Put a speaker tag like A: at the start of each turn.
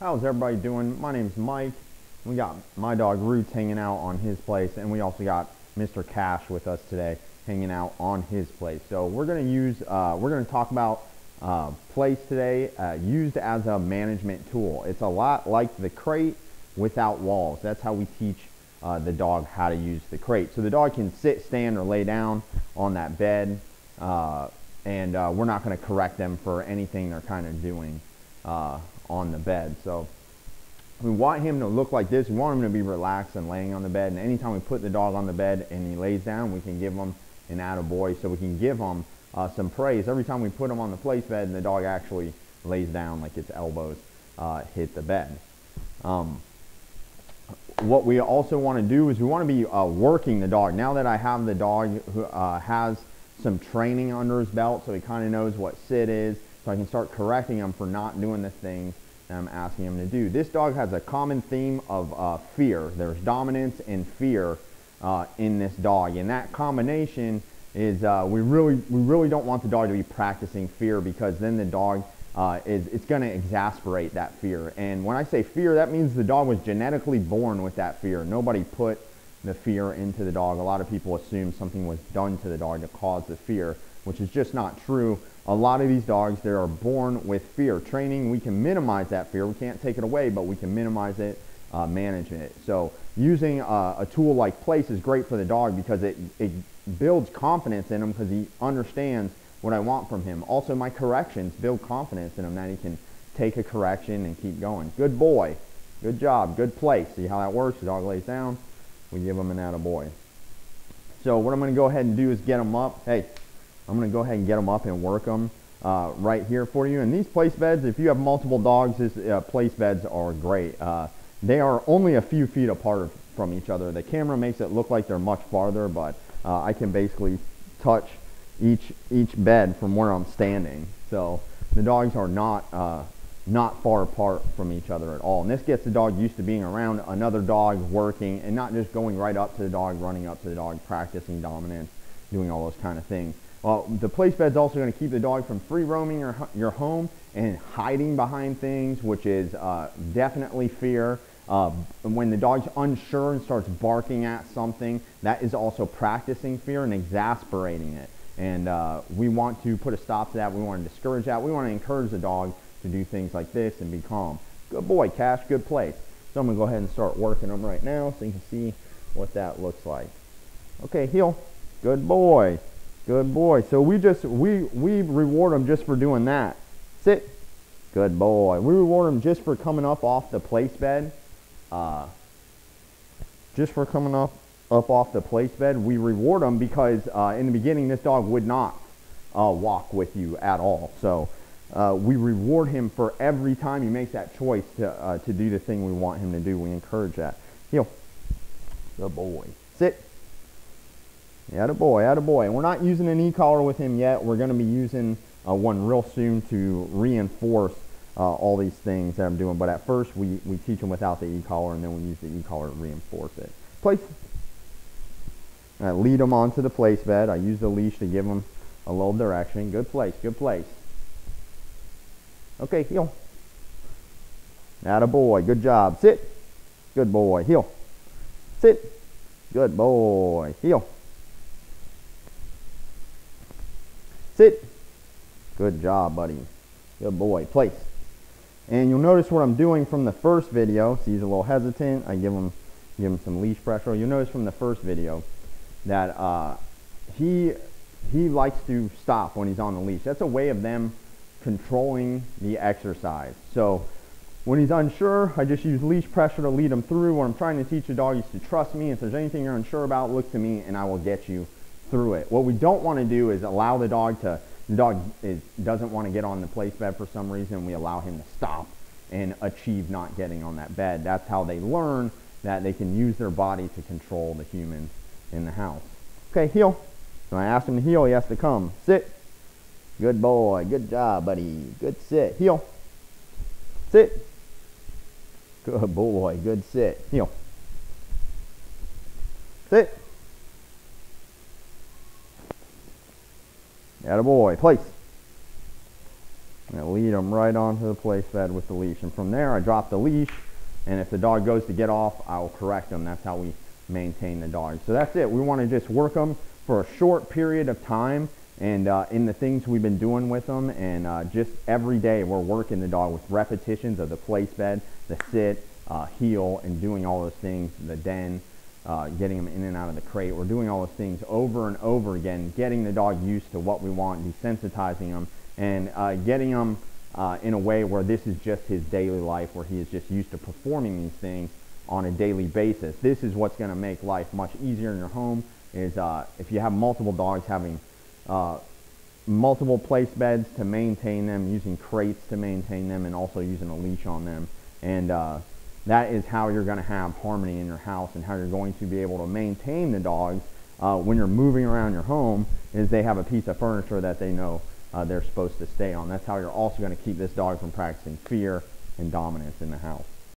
A: How's everybody doing? My name's Mike. We got my dog Roots hanging out on his place, and we also got Mr. Cash with us today hanging out on his place. So we're gonna talk about place today, used as a management tool. It's a lot like the crate without walls. That's how we teach the dog how to use the crate. So the dog can sit, stand, or lay down on that bed, and we're not going to correct them for anything they're kind of doing on the bed. So we want him to look like this. We want him to be relaxed and laying on the bed. And anytime we put the dog on the bed and he lays down, we can give him an attaboy. So we can give him some praise. Every time we put him on the place bed and the dog actually lays down, like its elbows hit the bed. What we also want to do is we want to be working the dog. Now that I have the dog who has some training under his belt, so he kind of knows what sit is, so I can start correcting him for not doing the things that I'm asking him to do. This dog has a common theme of fear. There's dominance and fear in this dog, and that combination is we really don't want the dog to be practicing fear, because then the dog it's going to exasperate that fear. And when I say fear, that means the dog was genetically born with that fear. Nobody put the fear into the dog. A lot of people assume something was done to the dog to cause the fear, which is just not true. A lot of these dogs, they are born with fear. Training, we can minimize that fear. We can't take it away, but we can minimize it, manage it. So using a tool like place is great for the dog, because it builds confidence in him, because he understands what I want from him. Also, my corrections build confidence in him, that he can take a correction and keep going. Good boy. Good job. Good place. See how that works? The dog lays down. We give him an attaboy. So what I'm going to go ahead and do is get him up. Hey, I'm going to go ahead and get him up and work him right here for you. And these place beds, if you have multiple dogs, these place beds are great. They are only a few feet apart from each other. The camera makes it look like they're much farther, but I can basically touch each bed from where I'm standing. So the dogs are not far apart from each other at all. And this gets the dog used to being around another dog, working, and not just going right up to the dog, running up to the dog, practicing dominance, doing all those kind of things. Well, the place bed's also going to keep the dog from free roaming your home and hiding behind things, which is definitely fear. When the dog's unsure and starts barking at something, that is also practicing fear and exasperating it. And we want to put a stop to that. We want to discourage that. We want to encourage the dog to do things like this and be calm. Good boy, Cash. Good place. So I'm going to go ahead and start working them right now so you can see what that looks like. Okay, heel. Good boy. Good boy. So we reward them just for doing that. Sit. Good boy. We reward them just for coming up off the place bed. Just for coming up off the place bed. We reward them because in the beginning this dog would not walk with you at all. So we reward him for every time he makes that choice to do the thing we want him to do. We encourage that. Heel. Good boy. Sit. Attaboy, attaboy. And we're not using an e-collar with him yet. We're going to be using one real soon to reinforce all these things that I'm doing. But at first we teach him without the e-collar, and then we use the e-collar to reinforce it. Place. I lead him onto the place bed. I use the leash to give him a little direction. Good place, good place. Okay, heel. Attaboy, good job. Sit. Good boy, heel. Sit. Good boy, heel. Sit. Good job, buddy. Good boy, place. And you'll notice what I'm doing from the first video. See, he's a little hesitant. I give him some leash pressure. You'll notice from the first video that he likes to stop when he's on the leash. That's a way of them controlling the exercise. So when he's unsure, I just use leash pressure to lead him through. What I'm trying to teach the dog is to trust me. If there's anything you're unsure about, look to me and I will get you through it. What we don't want to do is allow the dog doesn't want to get on the place bed for some reason. We allow him to stop and achieve not getting on that bed. That's how they learn that they can use their body to control the humans in the house. Okay, heel. When I ask him to heel, he has to come. Sit. Good boy. Good job, buddy. Good sit. Heel. Sit. Good boy. Good sit. Heel. Sit. Attaboy. Place. I'm going to lead them right onto the place bed with the leash. And from there, I drop the leash, and if the dog goes to get off, I will correct them. That's how we maintain the dog. So that's it. We want to just work them for a short period of time, and in the things we've been doing with them, and just every day we're working the dog with repetitions of the place bed, the sit, heel, and doing all those things, the den, getting them in and out of the crate. We're doing all those things over and over again, getting the dog used to what we want, desensitizing them, and getting them in a way where this is just his daily life, where he is just used to performing these things on a daily basis. This is what's going to make life much easier in your home, is if you have multiple dogs, having multiple place beds to maintain them, using crates to maintain them, and also using a leash on them. And that is how you're going to have harmony in your house, and how you're going to be able to maintain the dogs when you're moving around your home, is they have a piece of furniture that they know they're supposed to stay on. That's how you're also going to keep this dog from practicing fear and dominance in the house.